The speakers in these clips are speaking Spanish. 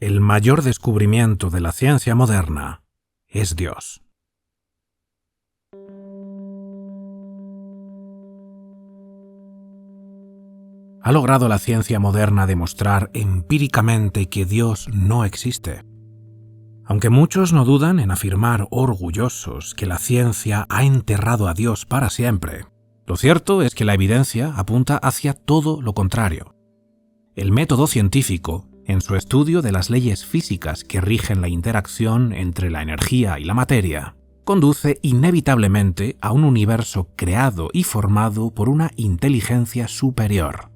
El mayor descubrimiento de la ciencia moderna es Dios. ¿Ha logrado la ciencia moderna demostrar empíricamente que Dios no existe? Aunque muchos no dudan en afirmar orgullosos que la ciencia ha enterrado a Dios para siempre, lo cierto es que la evidencia apunta hacia todo lo contrario. El método científico, en su estudio de las leyes físicas que rigen la interacción entre la energía y la materia, conduce inevitablemente a un universo creado y formado por una inteligencia superior.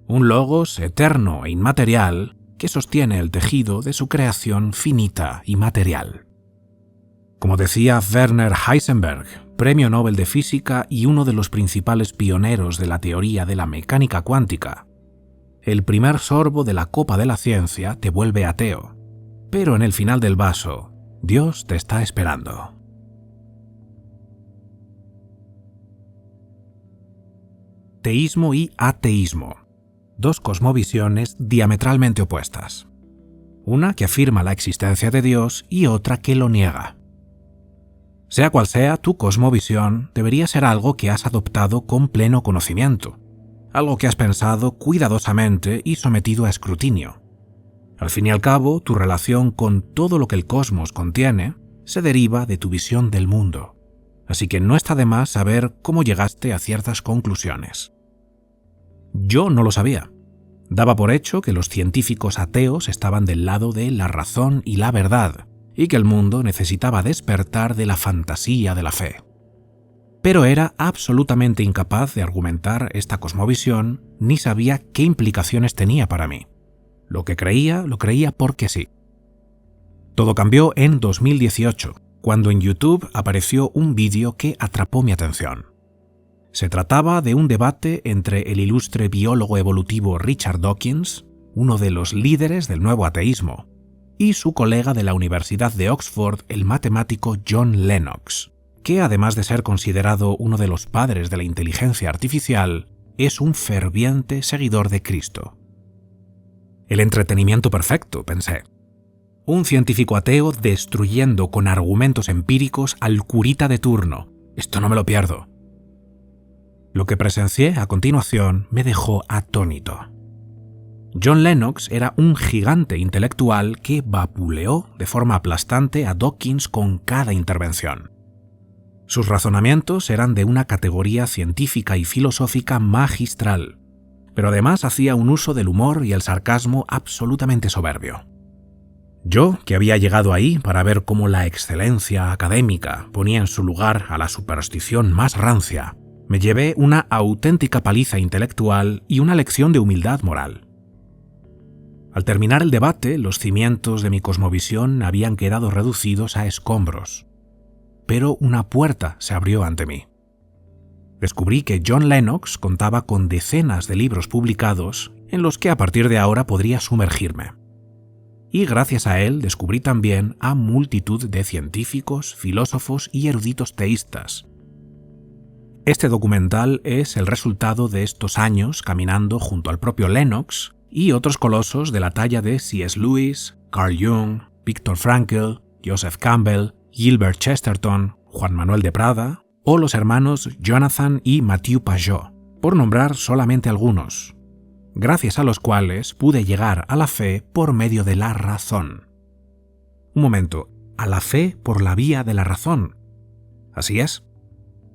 Un logos eterno e inmaterial que sostiene el tejido de su creación finita y material. Como decía Werner Heisenberg, Premio Nobel de Física y uno de los principales pioneros de la teoría de la mecánica cuántica, el primer sorbo de la copa de la ciencia te vuelve ateo, pero en el final del vaso, Dios te está esperando. Teísmo y ateísmo. Dos cosmovisiones diametralmente opuestas. Una que afirma la existencia de Dios y otra que lo niega. Sea cual sea tu cosmovisión, debería ser algo que has adoptado con pleno conocimiento, algo que has pensado cuidadosamente y sometido a escrutinio. Al fin y al cabo, tu relación con todo lo que el cosmos contiene se deriva de tu visión del mundo, así que no está de más saber cómo llegaste a ciertas conclusiones. Yo no lo sabía. Daba por hecho que los científicos ateos estaban del lado de la razón y la verdad, y que el mundo necesitaba despertar de la fantasía de la fe. Pero era absolutamente incapaz de argumentar esta cosmovisión, ni sabía qué implicaciones tenía para mí. Lo creía porque sí. Todo cambió en 2018, cuando en YouTube apareció un vídeo que atrapó mi atención. Se trataba de un debate entre el ilustre biólogo evolutivo Richard Dawkins, uno de los líderes del nuevo ateísmo, y su colega de la Universidad de Oxford, el matemático John Lennox, que además de ser considerado uno de los padres de la inteligencia artificial, es un ferviente seguidor de Cristo. El entretenimiento perfecto, pensé. Un científico ateo destruyendo con argumentos empíricos al curita de turno. Esto no me lo pierdo. Lo que presencié a continuación me dejó atónito. John Lennox era un gigante intelectual que vapuleó de forma aplastante a Dawkins con cada intervención. Sus razonamientos eran de una categoría científica y filosófica magistral, pero además hacía un uso del humor y el sarcasmo absolutamente soberbio. Yo, que había llegado ahí para ver cómo la excelencia académica ponía en su lugar a la superstición más rancia, me llevé una auténtica paliza intelectual y una lección de humildad moral. Al terminar el debate, los cimientos de mi cosmovisión habían quedado reducidos a escombros. Pero una puerta se abrió ante mí. Descubrí que John Lennox contaba con decenas de libros publicados en los que a partir de ahora podría sumergirme. Y gracias a él descubrí también a multitud de científicos, filósofos y eruditos teístas. Este documental es el resultado de estos años caminando junto al propio Lennox y otros colosos de la talla de C.S. Lewis, Carl Jung, Viktor Frankl, Joseph Campbell, Gilbert Chesterton, Juan Manuel de Prada o los hermanos Jonathan y Mathieu Pajot, por nombrar solamente algunos, gracias a los cuales pude llegar a la fe por medio de la razón. Un momento, ¿a la fe por la vía de la razón? Así es.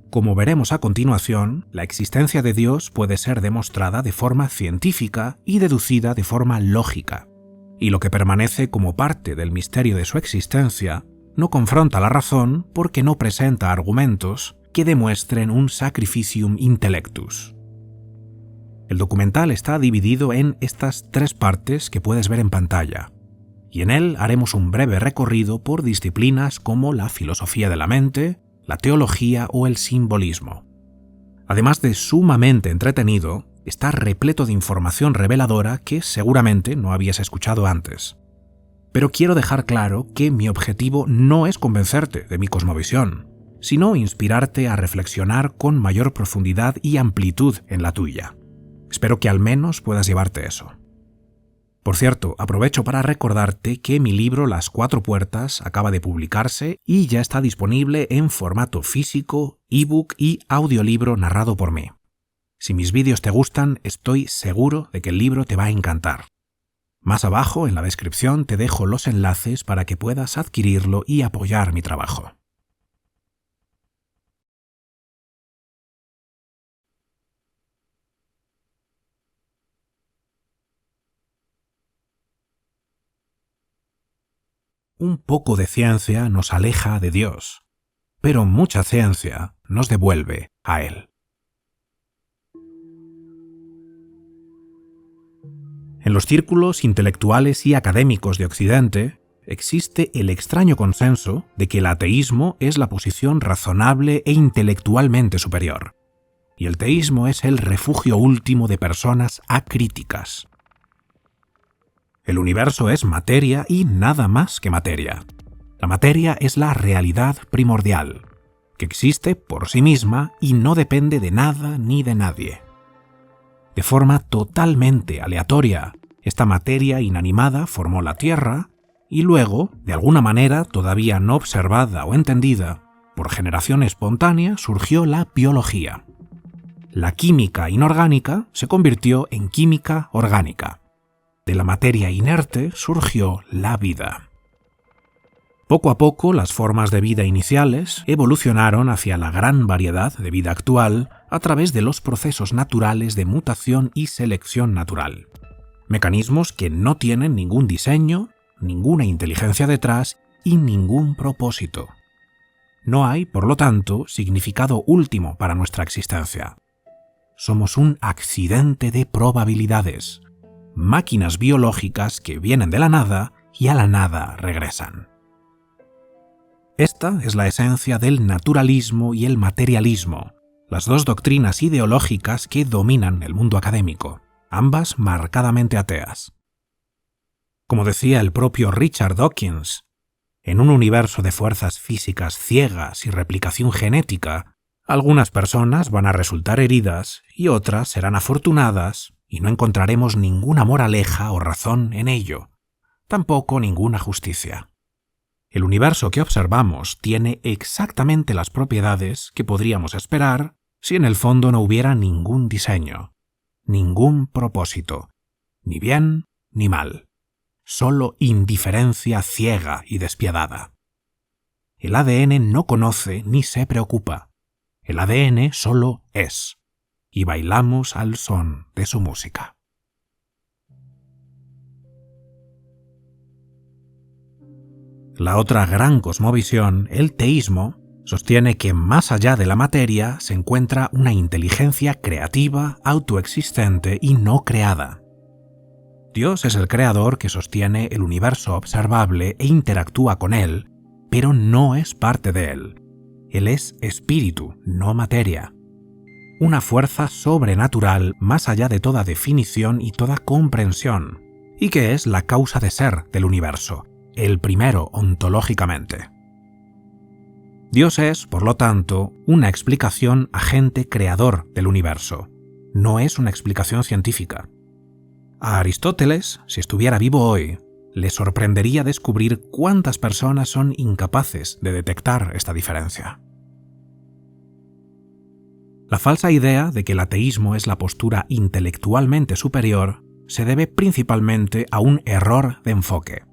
Como veremos a continuación, la existencia de Dios puede ser demostrada de forma científica y deducida de forma lógica, y lo que permanece como parte del misterio de su existencia no confronta la razón porque no presenta argumentos que demuestren un sacrificium intellectus. El documental está dividido en estas 3 partes que puedes ver en pantalla, y en él haremos un breve recorrido por disciplinas como la filosofía de la mente, la teología o el simbolismo. Además de sumamente entretenido, está repleto de información reveladora que seguramente no habías escuchado antes. Pero quiero dejar claro que mi objetivo no es convencerte de mi cosmovisión, sino inspirarte a reflexionar con mayor profundidad y amplitud en la tuya. Espero que al menos puedas llevarte eso. Por cierto, aprovecho para recordarte que mi libro Las Cuatro Puertas acaba de publicarse y ya está disponible en formato físico, ebook y audiolibro narrado por mí. Si mis vídeos te gustan, estoy seguro de que el libro te va a encantar. Más abajo, en la descripción, te dejo los enlaces para que puedas adquirirlo y apoyar mi trabajo. Un poco de ciencia nos aleja de Dios, pero mucha ciencia nos devuelve a Él. En los círculos intelectuales y académicos de Occidente existe el extraño consenso de que el ateísmo es la posición razonable e intelectualmente superior, y el teísmo es el refugio último de personas acríticas. El universo es materia y nada más que materia. La materia es la realidad primordial, que existe por sí misma y no depende de nada ni de nadie. De forma totalmente aleatoria, esta materia inanimada formó la Tierra y luego, de alguna manera todavía no observada o entendida, por generación espontánea surgió la biología. La química inorgánica se convirtió en química orgánica. De la materia inerte surgió la vida. Poco a poco, las formas de vida iniciales evolucionaron hacia la gran variedad de vida actual a través de los procesos naturales de mutación y selección natural. Mecanismos que no tienen ningún diseño, ninguna inteligencia detrás y ningún propósito. No hay, por lo tanto, significado último para nuestra existencia. Somos un accidente de probabilidades, máquinas biológicas que vienen de la nada y a la nada regresan. Esta es la esencia del naturalismo y el materialismo, las dos doctrinas ideológicas que dominan el mundo académico, ambas marcadamente ateas. Como decía el propio Richard Dawkins, en un universo de fuerzas físicas ciegas y replicación genética, algunas personas van a resultar heridas y otras serán afortunadas y no encontraremos ninguna moraleja o razón en ello, tampoco ninguna justicia. El universo que observamos tiene exactamente las propiedades que podríamos esperar si en el fondo no hubiera ningún diseño, ningún propósito, ni bien ni mal, solo indiferencia ciega y despiadada. El ADN no conoce ni se preocupa. El ADN solo es, y bailamos al son de su música. La otra gran cosmovisión, el teísmo, sostiene que más allá de la materia se encuentra una inteligencia creativa, autoexistente y no creada. Dios es el creador que sostiene el universo observable e interactúa con él, pero no es parte de él. Él es espíritu, no materia. Una fuerza sobrenatural más allá de toda definición y toda comprensión, y que es la causa de ser del universo, el primero ontológicamente. Dios es, por lo tanto, una explicación agente creador del universo. No es una explicación científica. A Aristóteles, si estuviera vivo hoy, le sorprendería descubrir cuántas personas son incapaces de detectar esta diferencia. La falsa idea de que el ateísmo es la postura intelectualmente superior se debe principalmente a un error de enfoque.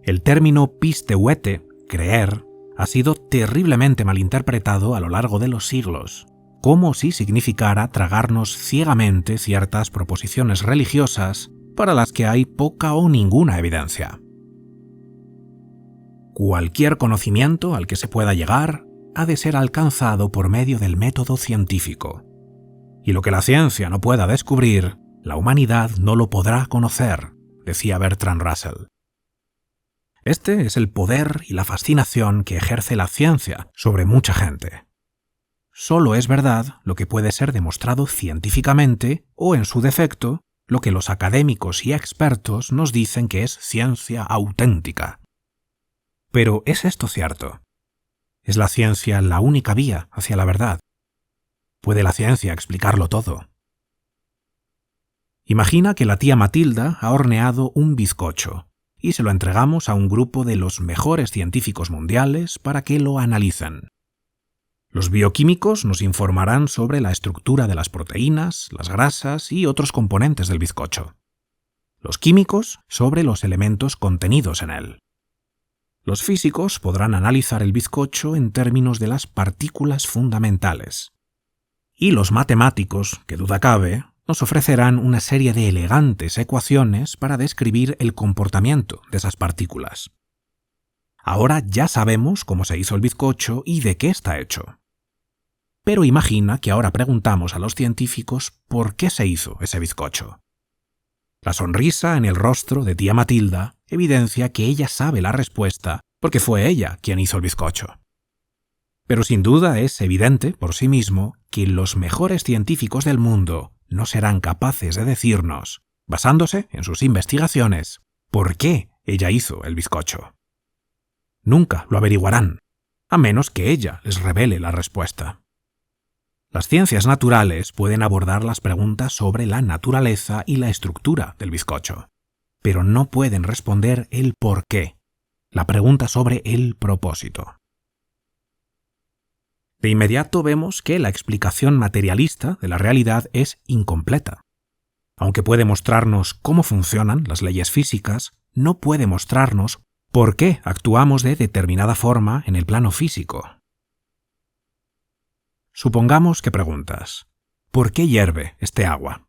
El término pisteuete, creer, ha sido terriblemente malinterpretado a lo largo de los siglos, como si significara tragarnos ciegamente ciertas proposiciones religiosas para las que hay poca o ninguna evidencia. Cualquier conocimiento al que se pueda llegar ha de ser alcanzado por medio del método científico. Y lo que la ciencia no pueda descubrir, la humanidad no lo podrá conocer, decía Bertrand Russell. Este es el poder y la fascinación que ejerce la ciencia sobre mucha gente. Solo es verdad lo que puede ser demostrado científicamente o, en su defecto, lo que los académicos y expertos nos dicen que es ciencia auténtica. Pero ¿es esto cierto? ¿Es la ciencia la única vía hacia la verdad? ¿Puede la ciencia explicarlo todo? Imagina que la tía Matilda ha horneado un bizcocho y se lo entregamos a un grupo de los mejores científicos mundiales para que lo analicen. Los bioquímicos nos informarán sobre la estructura de las proteínas, las grasas y otros componentes del bizcocho. Los químicos sobre los elementos contenidos en él. Los físicos podrán analizar el bizcocho en términos de las partículas fundamentales. Y los matemáticos, que duda cabe, nos ofrecerán una serie de elegantes ecuaciones para describir el comportamiento de esas partículas. Ahora ya sabemos cómo se hizo el bizcocho y de qué está hecho. Pero imagina que ahora preguntamos a los científicos por qué se hizo ese bizcocho. La sonrisa en el rostro de tía Matilda evidencia que ella sabe la respuesta porque fue ella quien hizo el bizcocho. Pero sin duda es evidente por sí mismo que los mejores científicos del mundo no serán capaces de decirnos, basándose en sus investigaciones, por qué ella hizo el bizcocho. Nunca lo averiguarán, a menos que ella les revele la respuesta. Las ciencias naturales pueden abordar las preguntas sobre la naturaleza y la estructura del bizcocho, pero no pueden responder el por qué, la pregunta sobre el propósito. De inmediato vemos que la explicación materialista de la realidad es incompleta. Aunque puede mostrarnos cómo funcionan las leyes físicas, no puede mostrarnos por qué actuamos de determinada forma en el plano físico. Supongamos que preguntas, ¿por qué hierve este agua?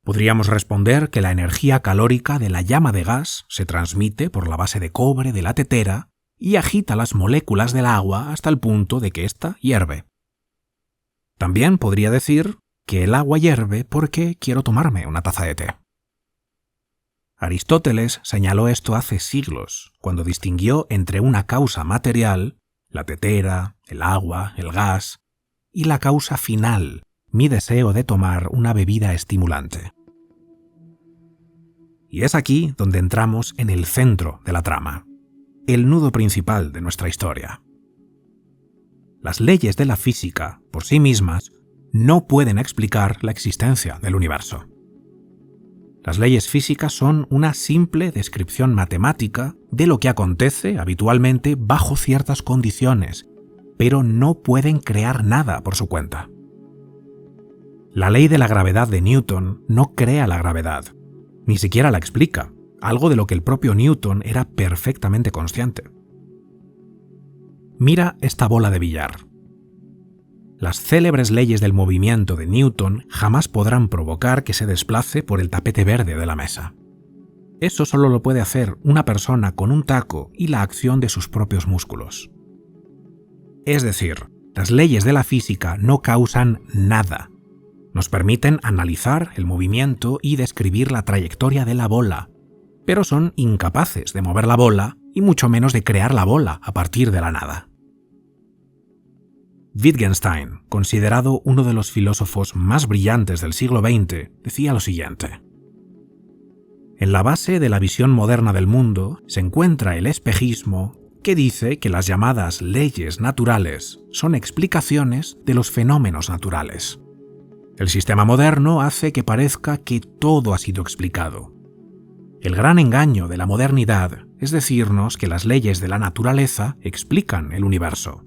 Podríamos responder que la energía calórica de la llama de gas se transmite por la base de cobre de la tetera y agita las moléculas del agua hasta el punto de que ésta hierve. También podría decir que el agua hierve porque quiero tomarme una taza de té. Aristóteles señaló esto hace siglos, cuando distinguió entre una causa material, la tetera, el agua, el gas, y la causa final, mi deseo de tomar una bebida estimulante. Y es aquí donde entramos en el centro de la trama, el nudo principal de nuestra historia. Las leyes de la física, por sí mismas, no pueden explicar la existencia del universo. Las leyes físicas son una simple descripción matemática de lo que acontece habitualmente bajo ciertas condiciones, pero no pueden crear nada por su cuenta. La ley de la gravedad de Newton no crea la gravedad, ni siquiera la explica, algo de lo que el propio Newton era perfectamente consciente. Mira esta bola de billar. Las célebres leyes del movimiento de Newton jamás podrán provocar que se desplace por el tapete verde de la mesa. Eso solo lo puede hacer una persona con un taco y la acción de sus propios músculos. Es decir, las leyes de la física no causan nada. Nos permiten analizar el movimiento y describir la trayectoria de la bola, pero son incapaces de mover la bola y mucho menos de crear la bola a partir de la nada. Wittgenstein, considerado uno de los filósofos más brillantes del siglo XX, decía lo siguiente: en la base de la visión moderna del mundo se encuentra el espejismo, que dice que las llamadas leyes naturales son explicaciones de los fenómenos naturales. El sistema moderno hace que parezca que todo ha sido explicado. El gran engaño de la modernidad es decirnos que las leyes de la naturaleza explican el universo.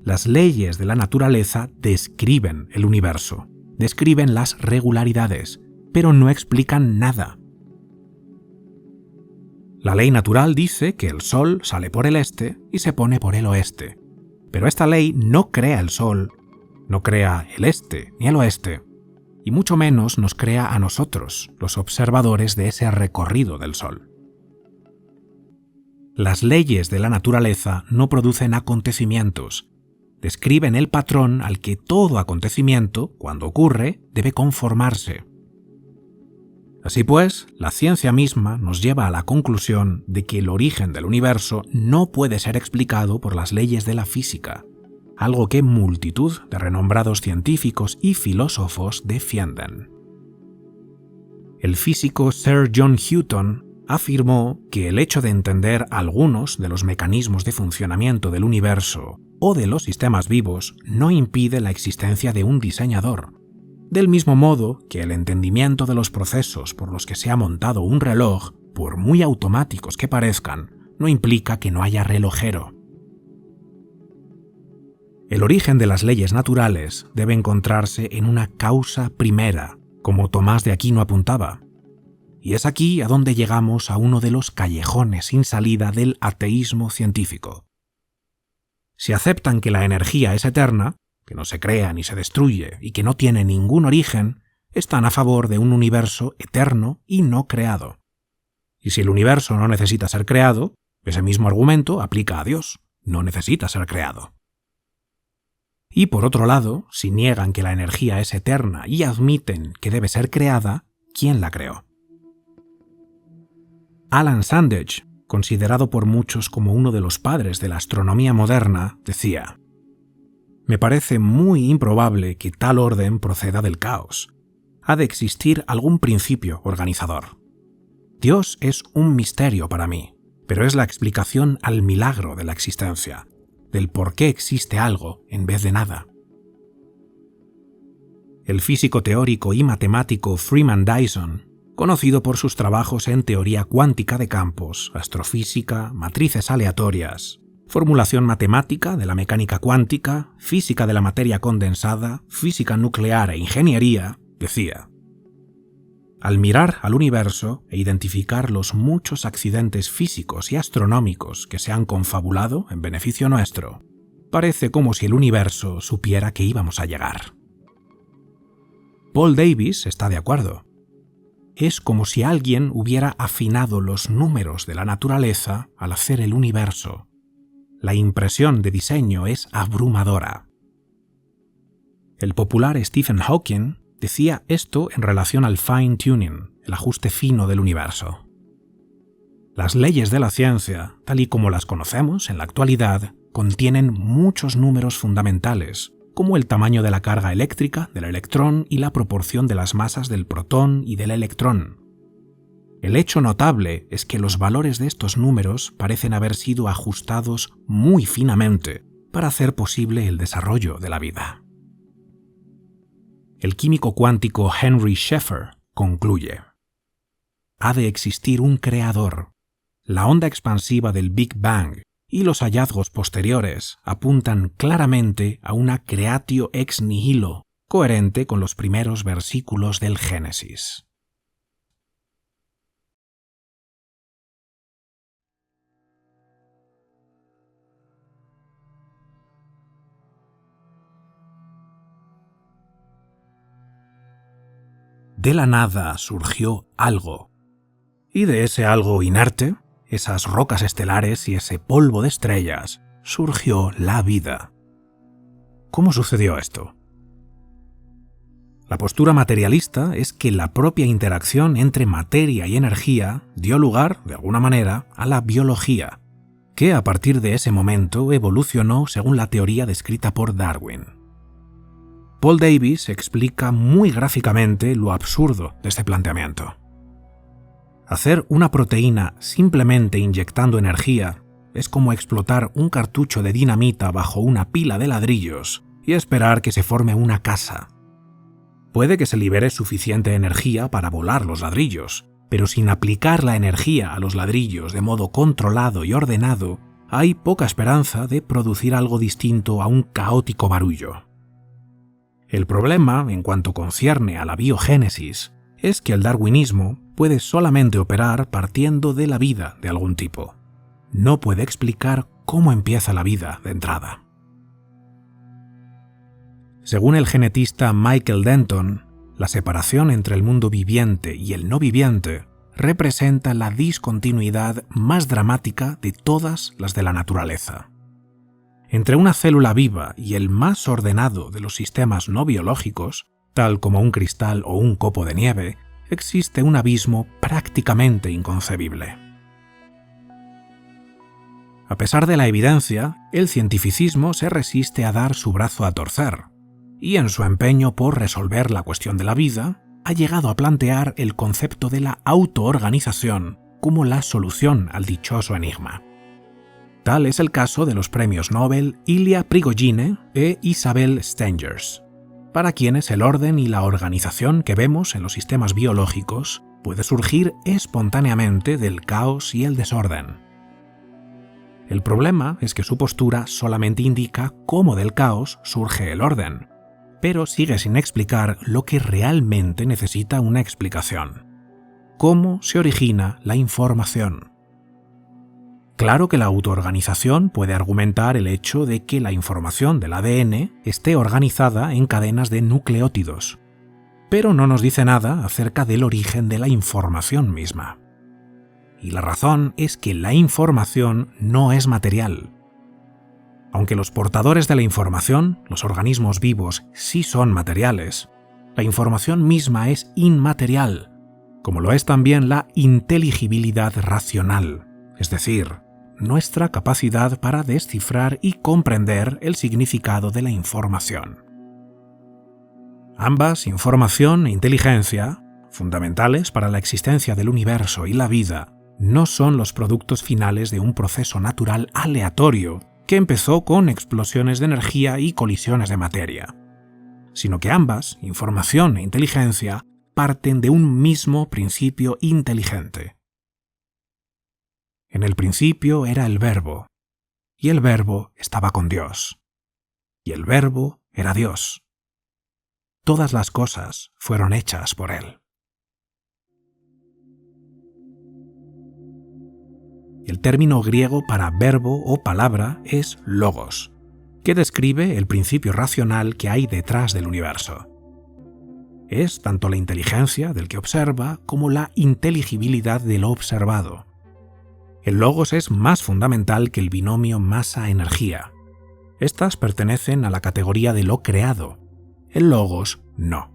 Las leyes de la naturaleza describen el universo, describen las regularidades, pero no explican nada. La ley natural dice que el sol sale por el este y se pone por el oeste, pero esta ley no crea el sol, no crea el este ni el oeste, y mucho menos nos crea a nosotros, los observadores de ese recorrido del sol. Las leyes de la naturaleza no producen acontecimientos, describen el patrón al que todo acontecimiento, cuando ocurre, debe conformarse. Así pues, la ciencia misma nos lleva a la conclusión de que el origen del universo no puede ser explicado por las leyes de la física, algo que multitud de renombrados científicos y filósofos defienden. El físico Sir John Newton afirmó que el hecho de entender algunos de los mecanismos de funcionamiento del universo o de los sistemas vivos no impide la existencia de un diseñador, Del mismo modo que el entendimiento de los procesos por los que se ha montado un reloj, por muy automáticos que parezcan, no implica que no haya relojero. El origen de las leyes naturales debe encontrarse en una causa primera, como Tomás de Aquino apuntaba. Y es aquí a donde llegamos a uno de los callejones sin salida del ateísmo científico. Si aceptan que la energía es eterna, que no se crea ni se destruye y que no tiene ningún origen, están a favor de un universo eterno y no creado. Y si el universo no necesita ser creado, ese mismo argumento aplica a Dios, no necesita ser creado. Y por otro lado, si niegan que la energía es eterna y admiten que debe ser creada, ¿quién la creó? Alan Sandage, considerado por muchos como uno de los padres de la astronomía moderna, decía: «Me parece muy improbable que tal orden proceda del caos. Ha de existir algún principio organizador. Dios es un misterio para mí, pero es la explicación al milagro de la existencia, del por qué existe algo en vez de nada». El físico teórico y matemático Freeman Dyson, conocido por sus trabajos en teoría cuántica de campos, astrofísica, matrices aleatorias, formulación matemática de la mecánica cuántica, física de la materia condensada, física nuclear e ingeniería, decía: «Al mirar al universo e identificar los muchos accidentes físicos y astronómicos que se han confabulado en beneficio nuestro, parece como si el universo supiera que íbamos a llegar». Paul Davies está de acuerdo. Es como si alguien hubiera afinado los números de la naturaleza al hacer el universo. La impresión de diseño es abrumadora. El popular Stephen Hawking decía esto en relación al fine-tuning, el ajuste fino del universo. Las leyes de la ciencia, tal y como las conocemos en la actualidad, contienen muchos números fundamentales, como el tamaño de la carga eléctrica del electrón y la proporción de las masas del protón y del electrón. El hecho notable es que los valores de estos números parecen haber sido ajustados muy finamente para hacer posible el desarrollo de la vida. El químico cuántico Henry Sheffer concluye: «Ha de existir un creador. La onda expansiva del Big Bang y los hallazgos posteriores apuntan claramente a una creatio ex nihilo, coherente con los primeros versículos del Génesis». De la nada surgió algo, y de ese algo inerte, esas rocas estelares y ese polvo de estrellas, surgió la vida. ¿Cómo sucedió esto? La postura materialista es que la propia interacción entre materia y energía dio lugar, de alguna manera, a la biología, que a partir de ese momento evolucionó según la teoría descrita por Darwin. Paul Davies explica muy gráficamente lo absurdo de este planteamiento. Hacer una proteína simplemente inyectando energía es como explotar un cartucho de dinamita bajo una pila de ladrillos y esperar que se forme una casa. Puede que se libere suficiente energía para volar los ladrillos, pero sin aplicar la energía a los ladrillos de modo controlado y ordenado, hay poca esperanza de producir algo distinto a un caótico barullo. El problema, en cuanto concierne a la biogénesis, es que el darwinismo puede solamente operar partiendo de la vida de algún tipo. No puede explicar cómo empieza la vida de entrada. Según el genetista Michael Denton, la separación entre el mundo viviente y el no viviente representa la discontinuidad más dramática de todas las de la naturaleza. Entre una célula viva y el más ordenado de los sistemas no biológicos, tal como un cristal o un copo de nieve, existe un abismo prácticamente inconcebible. A pesar de la evidencia, el cientificismo se resiste a dar su brazo a torcer, y en su empeño por resolver la cuestión de la vida, ha llegado a plantear el concepto de la autoorganización como la solución al dichoso enigma. Tal es el caso de los premios Nobel Ilya Prigogine e Isabel Stengers. para quienes el orden y la organización que vemos en los sistemas biológicos puede surgir espontáneamente del caos y el desorden. El problema es que su postura solamente indica cómo del caos surge el orden, pero sigue sin explicar lo que realmente necesita una explicación: cómo se origina la información. Claro que la autoorganización puede argumentar el hecho de que la información del ADN esté organizada en cadenas de nucleótidos, pero no nos dice nada acerca del origen de la información misma. Y la razón es que la información no es material. Aunque los portadores de la información, los organismos vivos, sí son materiales, la información misma es inmaterial, como lo es también la inteligibilidad racional, es decir, nuestra capacidad para descifrar y comprender el significado de la información. Ambas, información e inteligencia, fundamentales para la existencia del universo y la vida, no son los productos finales de un proceso natural aleatorio que empezó con explosiones de energía y colisiones de materia, sino que ambas, información e inteligencia, parten de un mismo principio inteligente. En el principio era el Verbo, y el Verbo estaba con Dios, y el Verbo era Dios. Todas las cosas fueron hechas por Él. El término griego para verbo o palabra es logos, que describe el principio racional que hay detrás del universo. Es tanto la inteligencia del que observa como la inteligibilidad de lo observado. El logos es más fundamental que el binomio masa-energía. Estas pertenecen a la categoría de lo creado. El logos no.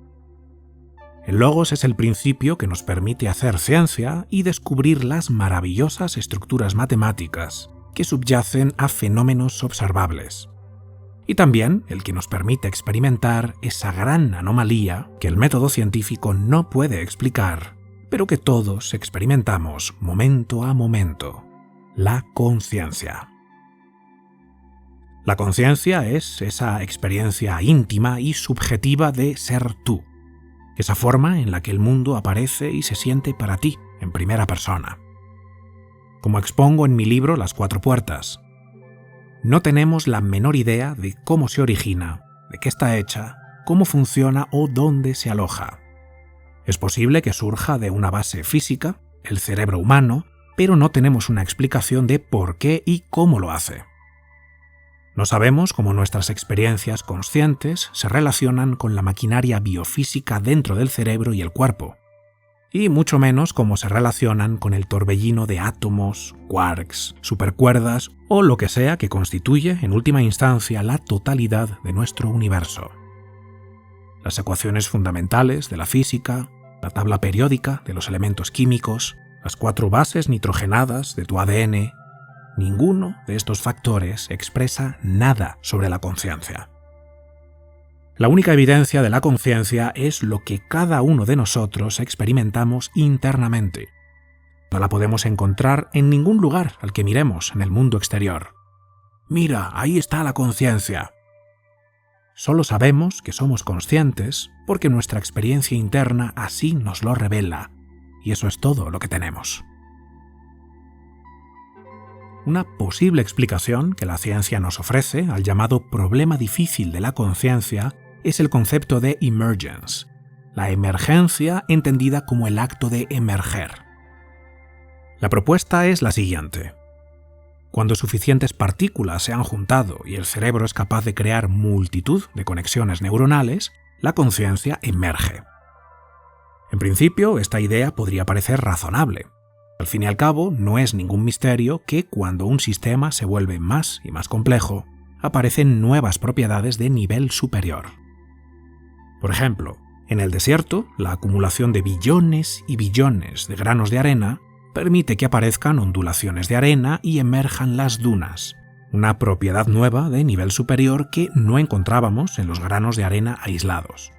El logos es el principio que nos permite hacer ciencia y descubrir las maravillosas estructuras matemáticas que subyacen a fenómenos observables. Y también el que nos permite experimentar esa gran anomalía que el método científico no puede explicar, pero que todos experimentamos momento a momento: la conciencia. La conciencia es esa experiencia íntima y subjetiva de ser tú, esa forma en la que el mundo aparece y se siente para ti, en primera persona. Como expongo en mi libro Las Cuatro Puertas, no tenemos la menor idea de cómo se origina, de qué está hecha, cómo funciona o dónde se aloja. Es posible que surja de una base física, el cerebro humano, pero no tenemos una explicación de por qué y cómo lo hace. No sabemos cómo nuestras experiencias conscientes se relacionan con la maquinaria biofísica dentro del cerebro y el cuerpo, y mucho menos cómo se relacionan con el torbellino de átomos, quarks, supercuerdas o lo que sea que constituye, en última instancia, la totalidad de nuestro universo. Las ecuaciones fundamentales de la física, la tabla periódica de los elementos químicos, las 4 bases nitrogenadas de tu ADN, ninguno de estos factores expresa nada sobre la conciencia. La única evidencia de la conciencia es lo que cada uno de nosotros experimentamos internamente. No la podemos encontrar en ningún lugar al que miremos en el mundo exterior. Mira, ahí está la conciencia. Solo sabemos que somos conscientes porque nuestra experiencia interna así nos lo revela, y eso es todo lo que tenemos. Una posible explicación que la ciencia nos ofrece al llamado problema difícil de la conciencia es el concepto de emergence, la emergencia entendida como el acto de emerger. La propuesta es la siguiente. Cuando suficientes partículas se han juntado y el cerebro es capaz de crear multitud de conexiones neuronales, la conciencia emerge. En principio, esta idea podría parecer razonable. Al fin y al cabo, no es ningún misterio que cuando un sistema se vuelve más y más complejo, aparecen nuevas propiedades de nivel superior. Por ejemplo, en el desierto, la acumulación de billones y billones de granos de arena permite que aparezcan ondulaciones de arena y emerjan las dunas, una propiedad nueva de nivel superior que no encontrábamos en los granos de arena aislados.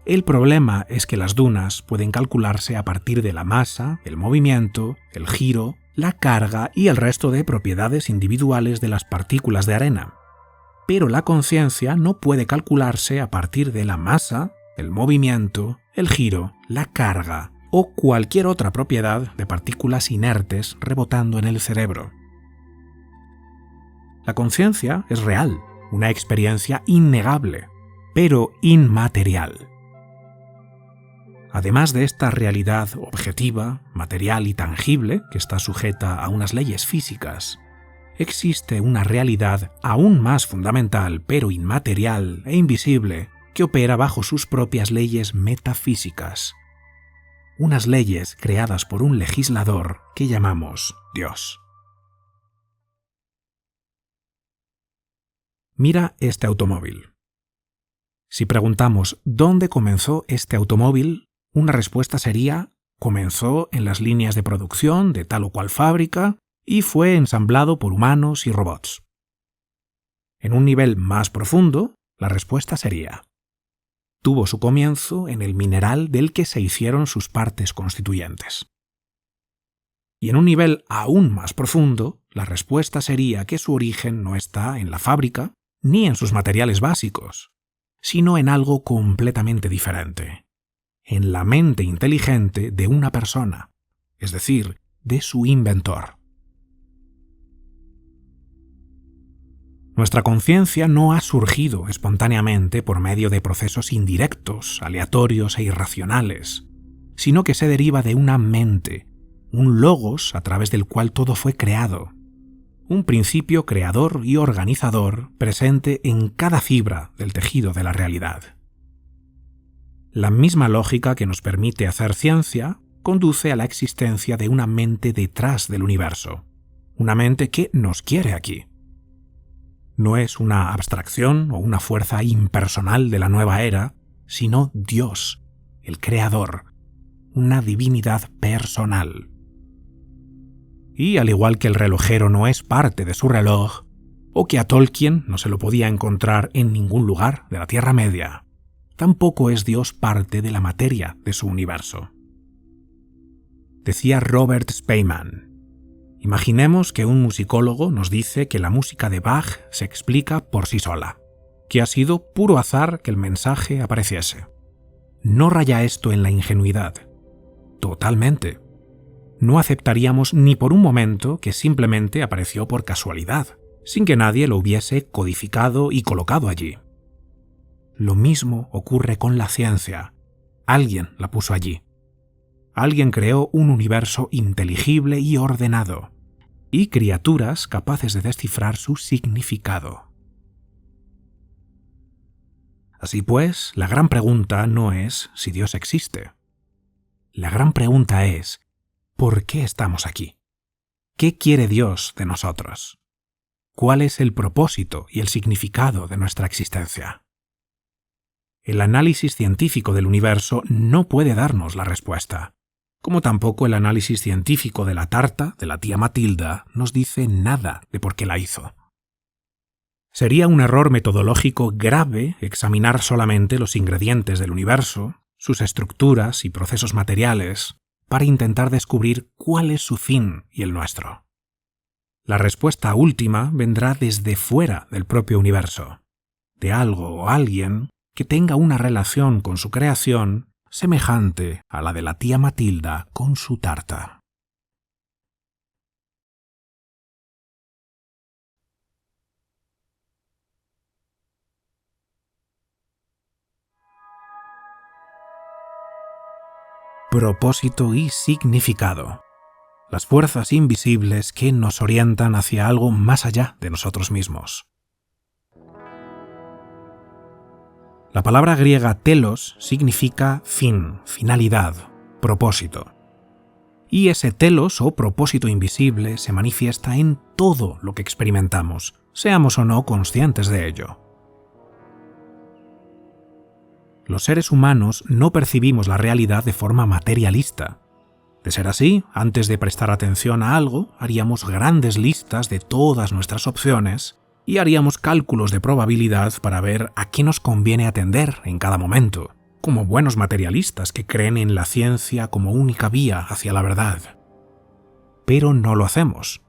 El problema es que las dunas pueden calcularse a partir de la masa, el movimiento, el giro, la carga y el resto de propiedades individuales de las partículas de arena. pero la conciencia no puede calcularse a partir de la masa, el movimiento, el giro, la carga o cualquier otra propiedad de partículas inertes rebotando en el cerebro. La conciencia es real, una experiencia innegable, pero inmaterial. Además de esta realidad objetiva, material y tangible, que está sujeta a unas leyes físicas, existe una realidad aún más fundamental, pero inmaterial e invisible, que opera bajo sus propias leyes metafísicas. Unas leyes creadas por un legislador que llamamos Dios. Mira este automóvil. Si preguntamos ¿dónde comenzó este automóvil?, una respuesta sería comenzó en las líneas de producción de tal o cual fábrica y fue ensamblado por humanos y robots. En un nivel más profundo, la respuesta sería tuvo su comienzo en el mineral del que se hicieron sus partes constituyentes. Y en un nivel aún más profundo, la respuesta sería que su origen no está en la fábrica ni en sus materiales básicos, sino en algo completamente diferente, en la mente inteligente de una persona, es decir, de su inventor. Nuestra conciencia no ha surgido espontáneamente por medio de procesos indirectos, aleatorios e irracionales, sino que se deriva de una mente, un logos a través del cual todo fue creado, un principio creador y organizador presente en cada fibra del tejido de la realidad. La misma lógica que nos permite hacer ciencia conduce a la existencia de una mente detrás del universo, una mente que nos quiere aquí. No es una abstracción o una fuerza impersonal de la nueva era, sino Dios, el Creador, una divinidad personal. Y al igual que el relojero no es parte de su reloj, o que a Tolkien no se lo podía encontrar en ningún lugar de la Tierra Media, tampoco es Dios parte de la materia de su universo. Decía Robert Speyman: imaginemos que un musicólogo nos dice que la música de Bach se explica por sí sola, que ha sido puro azar que el mensaje apareciese. ¿No raya esto en la ingenuidad? Totalmente. No aceptaríamos ni por un momento que simplemente apareció por casualidad, sin que nadie lo hubiese codificado y colocado allí. Lo mismo ocurre con la ciencia. Alguien la puso allí. Alguien creó un universo inteligible y ordenado, y criaturas capaces de descifrar su significado. Así pues, la gran pregunta no es si Dios existe. La gran pregunta es, ¿por qué estamos aquí? ¿Qué quiere Dios de nosotros? ¿Cuál es el propósito y el significado de nuestra existencia? El análisis científico del universo no puede darnos la respuesta, como tampoco el análisis científico de la tarta de la tía Matilda nos dice nada de por qué la hizo. Sería un error metodológico grave examinar solamente los ingredientes del universo, sus estructuras y procesos materiales, para intentar descubrir cuál es su fin y el nuestro. La respuesta última vendrá desde fuera del propio universo, de algo o alguien que tenga una relación con su creación semejante a la de la tía Matilda con su tarta. Propósito y significado. Las fuerzas invisibles que nos orientan hacia algo más allá de nosotros mismos. La palabra griega telos significa fin, finalidad, propósito. Y ese telos o propósito invisible se manifiesta en todo lo que experimentamos, seamos o no conscientes de ello. Los seres humanos no percibimos la realidad de forma materialista. De ser así, antes de prestar atención a algo, haríamos grandes listas de todas nuestras opciones y haríamos cálculos de probabilidad para ver a qué nos conviene atender en cada momento, como buenos materialistas que creen en la ciencia como única vía hacia la verdad. Pero no lo hacemos.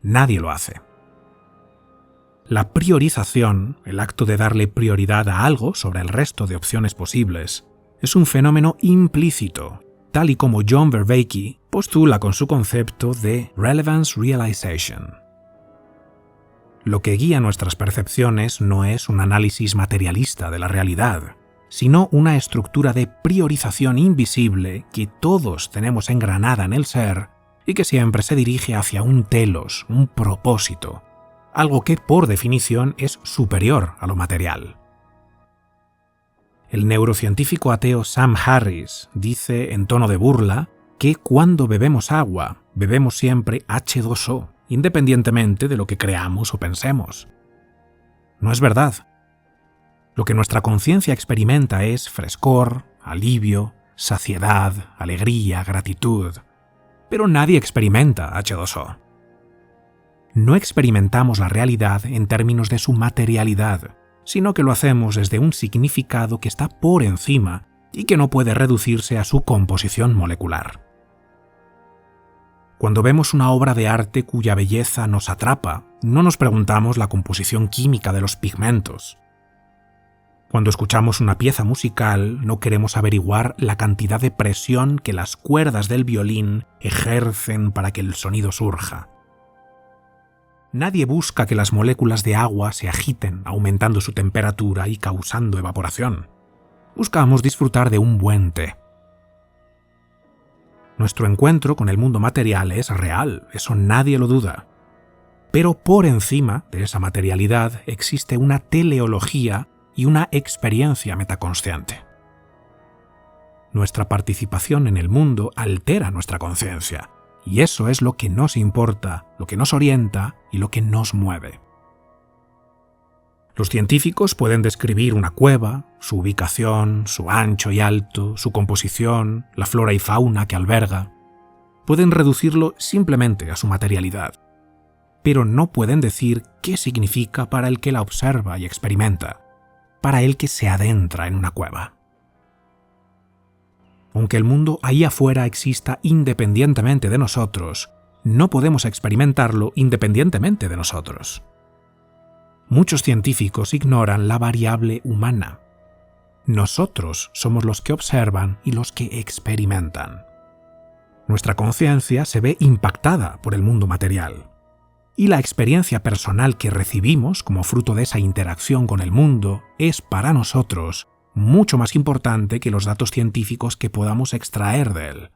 Nadie lo hace. La priorización, el acto de darle prioridad a algo sobre el resto de opciones posibles, es un fenómeno implícito, tal y como John Vervaeke postula con su concepto de Relevance Realization. Lo que guía nuestras percepciones no es un análisis materialista de la realidad, sino una estructura de priorización invisible que todos tenemos engranada en el ser y que siempre se dirige hacia un telos, un propósito, algo que por definición es superior a lo material. El neurocientífico ateo Sam Harris dice en tono de burla que cuando bebemos agua, bebemos siempre H2O, independientemente de lo que creamos o pensemos. No es verdad. Lo que nuestra conciencia experimenta es frescor, alivio, saciedad, alegría, gratitud. Pero nadie experimenta H2O. No experimentamos la realidad en términos de su materialidad, sino que lo hacemos desde un significado que está por encima y que no puede reducirse a su composición molecular. Cuando vemos una obra de arte cuya belleza nos atrapa, no nos preguntamos la composición química de los pigmentos. Cuando escuchamos una pieza musical, no queremos averiguar la cantidad de presión que las cuerdas del violín ejercen para que el sonido surja. Nadie busca que las moléculas de agua se agiten, aumentando su temperatura y causando evaporación. Buscamos disfrutar de un buen té. Nuestro encuentro con el mundo material es real, eso nadie lo duda. Pero por encima de esa materialidad existe una teleología y una experiencia metaconsciente. Nuestra participación en el mundo altera nuestra conciencia, y eso es lo que nos importa, lo que nos orienta y lo que nos mueve. Los científicos pueden describir una cueva, su ubicación, su ancho y alto, su composición, la flora y fauna que alberga. Pueden reducirlo simplemente a su materialidad, pero no pueden decir qué significa para el que la observa y experimenta, para el que se adentra en una cueva. Aunque el mundo ahí afuera exista independientemente de nosotros, no podemos experimentarlo independientemente de nosotros. Muchos científicos ignoran la variable humana. Nosotros somos los que observan y los que experimentan. Nuestra conciencia se ve impactada por el mundo material. Y la experiencia personal que recibimos como fruto de esa interacción con el mundo es para nosotros mucho más importante que los datos científicos que podamos extraer de él.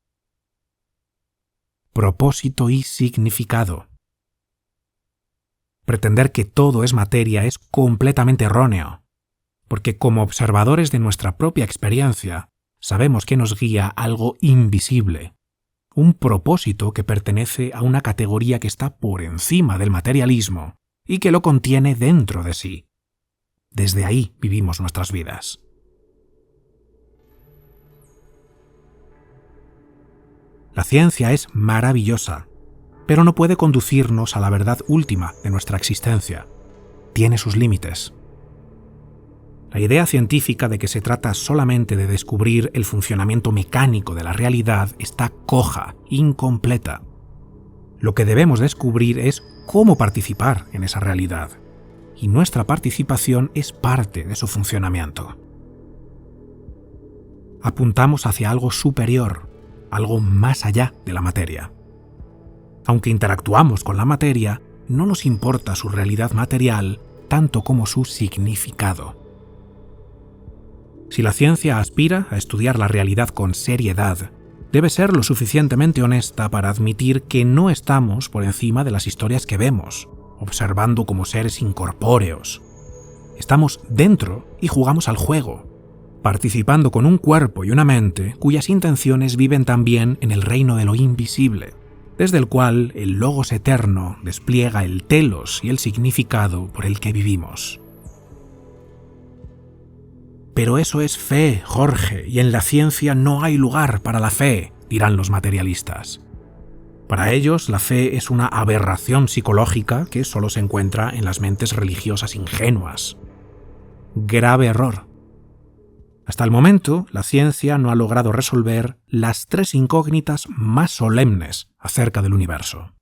Propósito y significado. Pretender que todo es materia es completamente erróneo, porque como observadores de nuestra propia experiencia, sabemos que nos guía algo invisible, un propósito que pertenece a una categoría que está por encima del materialismo y que lo contiene dentro de sí. Desde ahí vivimos nuestras vidas. La ciencia es maravillosa, pero no puede conducirnos a la verdad última de nuestra existencia. Tiene sus límites. La idea científica de que se trata solamente de descubrir el funcionamiento mecánico de la realidad está coja, incompleta. Lo que debemos descubrir es cómo participar en esa realidad, y nuestra participación es parte de su funcionamiento. Apuntamos hacia algo superior, algo más allá de la materia. Aunque interactuamos con la materia, no nos importa su realidad material tanto como su significado. Si la ciencia aspira a estudiar la realidad con seriedad, debe ser lo suficientemente honesta para admitir que no estamos por encima de las historias que vemos, observando como seres incorpóreos. Estamos dentro y jugamos al juego, participando con un cuerpo y una mente cuyas intenciones viven también en el reino de lo invisible, desde el cual el Logos eterno despliega el telos y el significado por el que vivimos. Pero eso es fe, Jorge, y en la ciencia no hay lugar para la fe, dirán los materialistas. Para ellos, la fe es una aberración psicológica que solo se encuentra en las mentes religiosas ingenuas. Grave error. Hasta el momento, la ciencia no ha logrado resolver las 3 incógnitas más solemnes acerca del universo.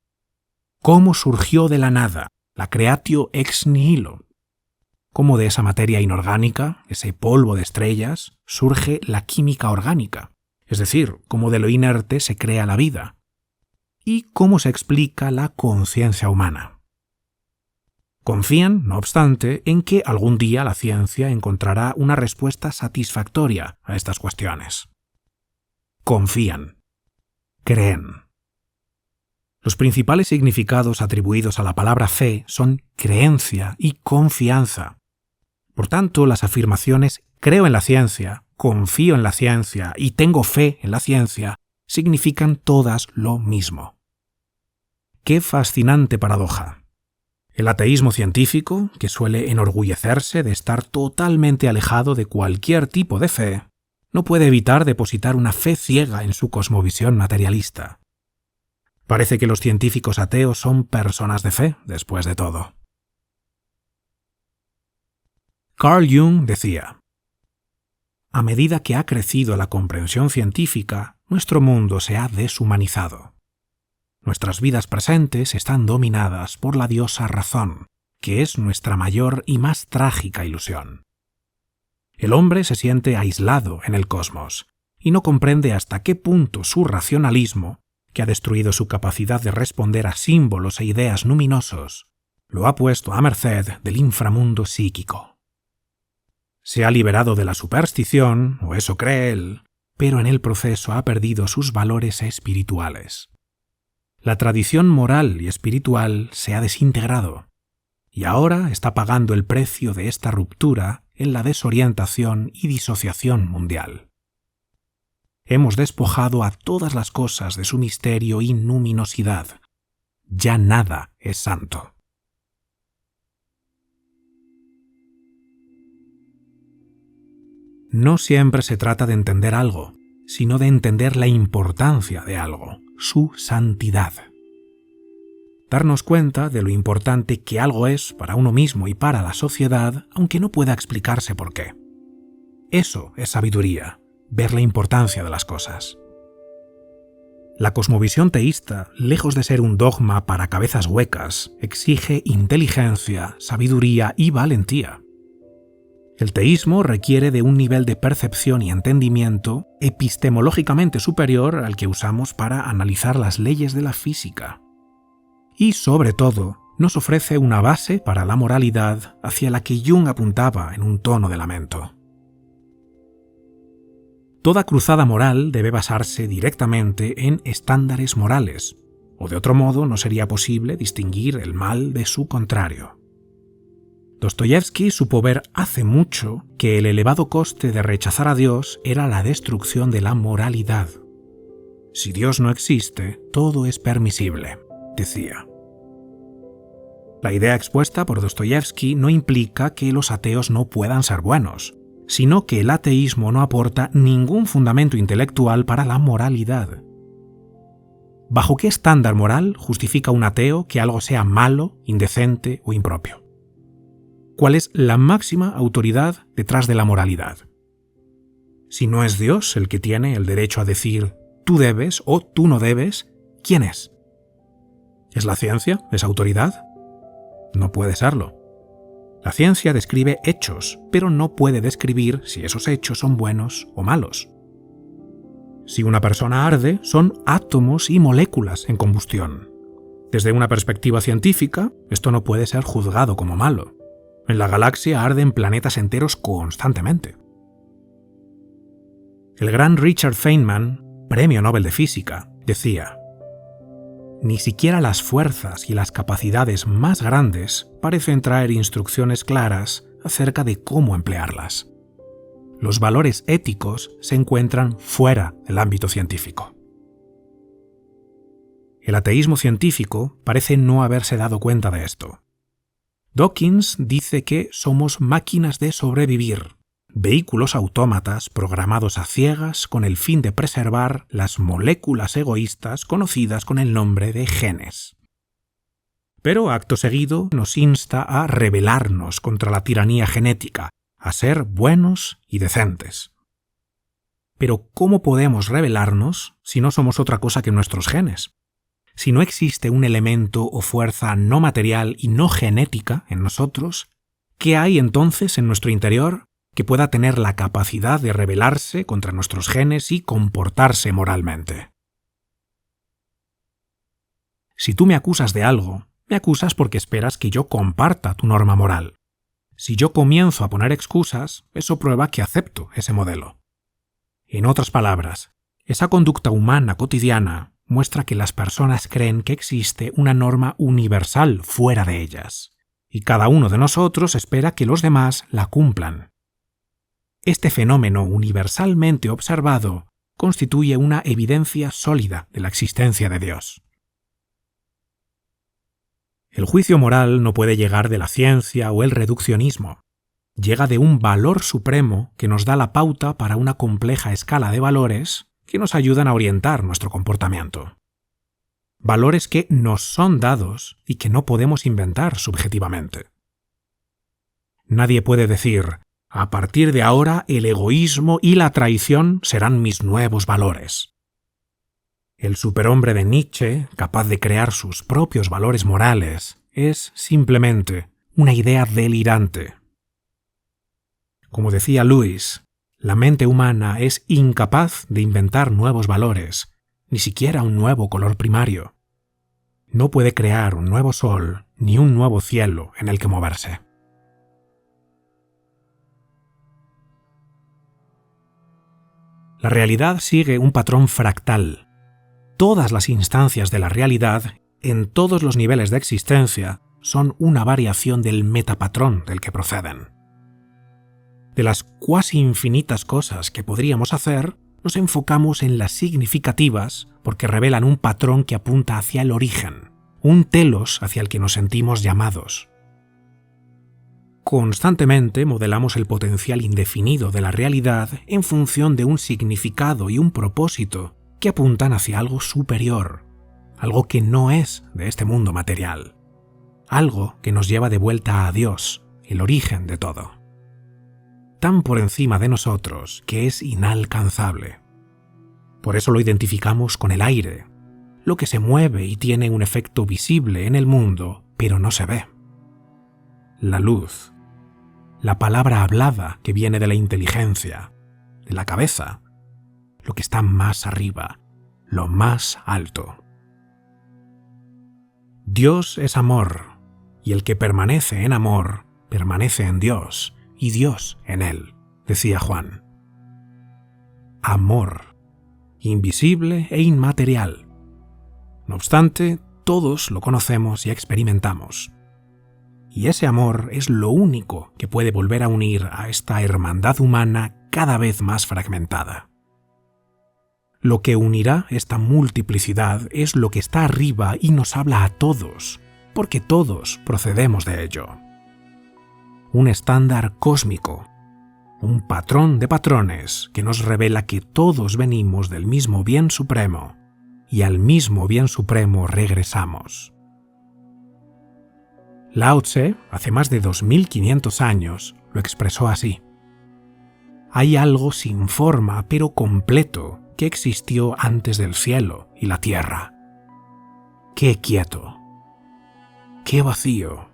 ¿Cómo surgió de la nada? la creatio ex nihilo. Cómo de esa materia inorgánica, ese polvo de estrellas, surge la química orgánica, es decir, cómo de lo inerte se crea la vida, y cómo se explica la conciencia humana. Confían, no obstante, en que algún día la ciencia encontrará una respuesta satisfactoria a estas cuestiones. Confían. Creen. Los principales significados atribuidos a la palabra fe son creencia y confianza. Por tanto, las afirmaciones creo en la ciencia, confío en la ciencia y tengo fe en la ciencia significan todas lo mismo. ¡Qué fascinante paradoja! El ateísmo científico, que suele enorgullecerse de estar totalmente alejado de cualquier tipo de fe, no puede evitar depositar una fe ciega en su cosmovisión materialista. Parece que los científicos ateos son personas de fe, después de todo. Carl Jung decía: a medida que ha crecido la comprensión científica, nuestro mundo se ha deshumanizado. Nuestras vidas presentes están dominadas por la diosa razón, que es nuestra mayor y más trágica ilusión. El hombre se siente aislado en el cosmos y no comprende hasta qué punto su racionalismo, que ha destruido su capacidad de responder a símbolos e ideas luminosos, lo ha puesto a merced del inframundo psíquico. Se ha liberado de la superstición, o eso cree él, pero en el proceso ha perdido sus valores espirituales. La tradición moral y espiritual se ha desintegrado, y ahora está pagando el precio de esta ruptura en la desorientación y disociación mundial. Hemos despojado a todas las cosas de su misterio y luminosidad. Ya nada es santo. No siempre se trata de entender algo, sino de entender la importancia de algo, su santidad. Darnos cuenta de lo importante que algo es para uno mismo y para la sociedad, aunque no pueda explicarse por qué. Eso es sabiduría, ver la importancia de las cosas. La cosmovisión teísta, lejos de ser un dogma para cabezas huecas, exige inteligencia, sabiduría y valentía. El teísmo requiere de un nivel de percepción y entendimiento epistemológicamente superior al que usamos para analizar las leyes de la física. Y, sobre todo, nos ofrece una base para la moralidad hacia la que Jung apuntaba en un tono de lamento. Toda cruzada moral debe basarse directamente en estándares morales, o de otro modo no sería posible distinguir el mal de su contrario. Dostoyevsky supo ver hace mucho que el elevado coste de rechazar a Dios era la destrucción de la moralidad. Si Dios no existe, todo es permisible, decía. La idea expuesta por Dostoyevsky no implica que los ateos no puedan ser buenos, sino que el ateísmo no aporta ningún fundamento intelectual para la moralidad. ¿Bajo qué estándar moral justifica un ateo que algo sea malo, indecente o impropio? ¿Cuál es la máxima autoridad detrás de la moralidad? Si no es Dios el que tiene el derecho a decir tú debes o tú no debes, ¿quién es? ¿Es la ciencia esa autoridad? No puede serlo. La ciencia describe hechos, pero no puede describir si esos hechos son buenos o malos. Si una persona arde, son átomos y moléculas en combustión. Desde una perspectiva científica, esto no puede ser juzgado como malo. En la galaxia arden planetas enteros constantemente. El gran Richard Feynman, premio Nobel de Física, decía: ni siquiera las fuerzas y las capacidades más grandes parecen traer instrucciones claras acerca de cómo emplearlas. Los valores éticos se encuentran fuera del ámbito científico. El ateísmo científico parece no haberse dado cuenta de esto. Dawkins dice que somos máquinas de sobrevivir, vehículos autómatas programados a ciegas con el fin de preservar las moléculas egoístas conocidas con el nombre de genes. Pero acto seguido nos insta a rebelarnos contra la tiranía genética, a ser buenos y decentes. Pero ¿cómo podemos rebelarnos si no somos otra cosa que nuestros genes? Si no existe un elemento o fuerza no material y no genética en nosotros, ¿qué hay entonces en nuestro interior que pueda tener la capacidad de rebelarse contra nuestros genes y comportarse moralmente? Si tú me acusas de algo, me acusas porque esperas que yo comparta tu norma moral. Si yo comienzo a poner excusas, eso prueba que acepto ese modelo. En otras palabras, esa conducta humana cotidiana muestra que las personas creen que existe una norma universal fuera de ellas, y cada uno de nosotros espera que los demás la cumplan. Este fenómeno universalmente observado constituye una evidencia sólida de la existencia de Dios. El juicio moral no puede llegar de la ciencia o el reduccionismo. Llega de un valor supremo que nos da la pauta para una compleja escala de valores que nos ayudan a orientar nuestro comportamiento. Valores que nos son dados y que no podemos inventar subjetivamente. Nadie puede decir, a partir de ahora el egoísmo y la traición serán mis nuevos valores. El superhombre de Nietzsche, capaz de crear sus propios valores morales, es simplemente una idea delirante. Como decía Lewis, la mente humana es incapaz de inventar nuevos valores, ni siquiera un nuevo color primario. No puede crear un nuevo sol ni un nuevo cielo en el que moverse. La realidad sigue un patrón fractal. Todas las instancias de la realidad, en todos los niveles de existencia, son una variación del metapatrón del que proceden. De las cuasi infinitas cosas que podríamos hacer, nos enfocamos en las significativas porque revelan un patrón que apunta hacia el origen, un telos hacia el que nos sentimos llamados. Constantemente modelamos el potencial indefinido de la realidad en función de un significado y un propósito que apuntan hacia algo superior, algo que no es de este mundo material, algo que nos lleva de vuelta a Dios, el origen de todo. Tan por encima de nosotros que es inalcanzable. Por eso lo identificamos con el aire, lo que se mueve y tiene un efecto visible en el mundo, pero no se ve. La luz, la palabra hablada que viene de la inteligencia, de la cabeza, lo que está más arriba, lo más alto. Dios es amor, y el que permanece en amor, permanece en Dios, y Dios en él, decía Juan. Amor, invisible e inmaterial. No obstante, todos lo conocemos y experimentamos. Y ese amor es lo único que puede volver a unir a esta hermandad humana cada vez más fragmentada. Lo que unirá esta multiplicidad es lo que está arriba y nos habla a todos, porque todos procedemos de ello. Un estándar cósmico, un patrón de patrones que nos revela que todos venimos del mismo bien supremo y al mismo bien supremo regresamos. Lao Tse, hace más de 2500 años, lo expresó así. Hay algo sin forma pero completo que existió antes del cielo y la tierra. Qué quieto, qué vacío,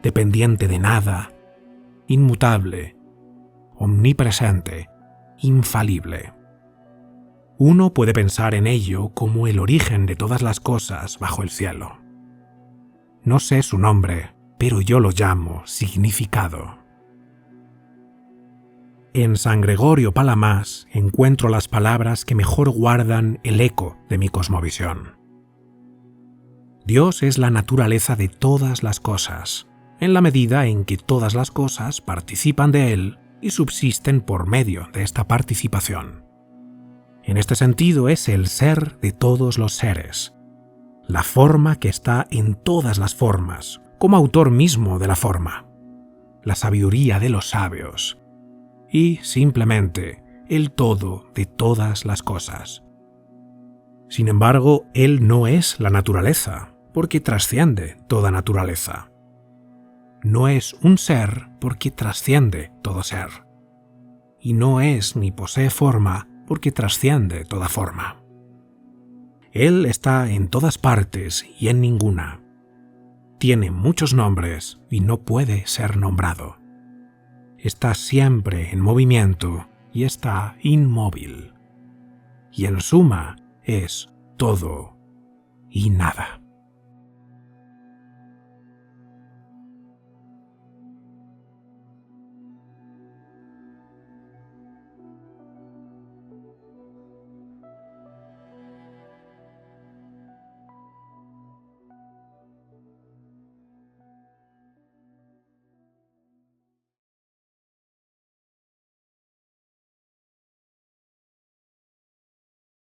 dependiente de nada, inmutable, omnipresente, infalible. Uno puede pensar en ello como el origen de todas las cosas bajo el cielo. No sé su nombre, pero yo lo llamo significado. En San Gregorio Palamas encuentro las palabras que mejor guardan el eco de mi cosmovisión. Dios es la naturaleza de todas las cosas, en la medida en que todas las cosas participan de Él y subsisten por medio de esta participación. En este sentido es el ser de todos los seres, la forma que está en todas las formas, como autor mismo de la forma, la sabiduría de los sabios, y, simplemente, el todo de todas las cosas. Sin embargo, Él no es la naturaleza, porque trasciende toda naturaleza. No es un ser porque trasciende todo ser. Y no es ni posee forma porque trasciende toda forma. Él está en todas partes y en ninguna. Tiene muchos nombres y no puede ser nombrado. Está siempre en movimiento y está inmóvil. Y en suma es todo y nada.